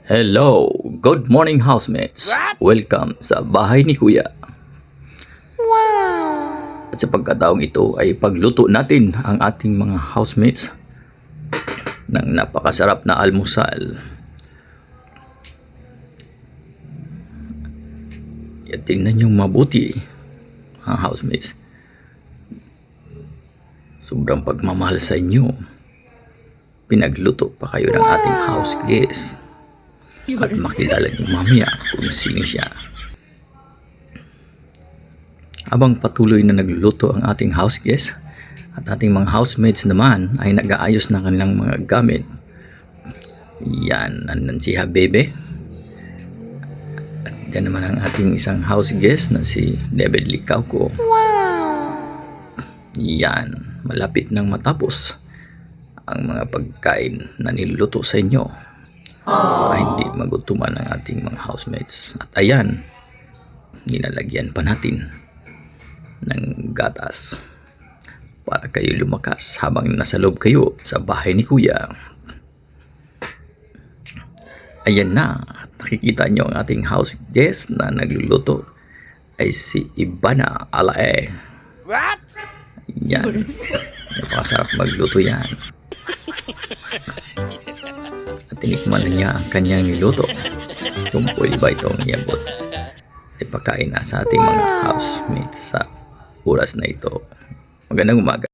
Hello! Good morning, housemates! Welcome sa bahay ni Kuya. At sa pagkataong ito ay pagluto natin ang ating mga housemates ng napakasarap na almusal. At tingnan nyo mabuti, mga housemates. Sobrang pagmamahal sa inyo. Pinagluto pa kayo ng ating house guest. At makilala niyo mamaya kung sino siya. Habang patuloy na nagluluto ang ating house guest at ating mga housemates naman ay nag-aayos ng kanilang mga gamit. Yan, nandun si Habebe. At yan naman ang ating isang house guest na si David Licauco. Yan, malapit nang matapos ang mga pagkain na niluluto sa inyo. Para hindi magutuman ang ating mga housemates. At ayan, nilalagyan pa natin ng gatas para kayo lumakas habang nasa loob kayo sa bahay ni Kuya. Ayan na, nakikita nyo ang ating house guest na nagluluto ay si Ivana Alae. What? Yan, napakasarap magluto yan. At tinikman na niya ang kanyang niluto. Kung pwede ba itong iabot, ipakain na sa ating mga housemates sa oras na ito. Magandang umaga.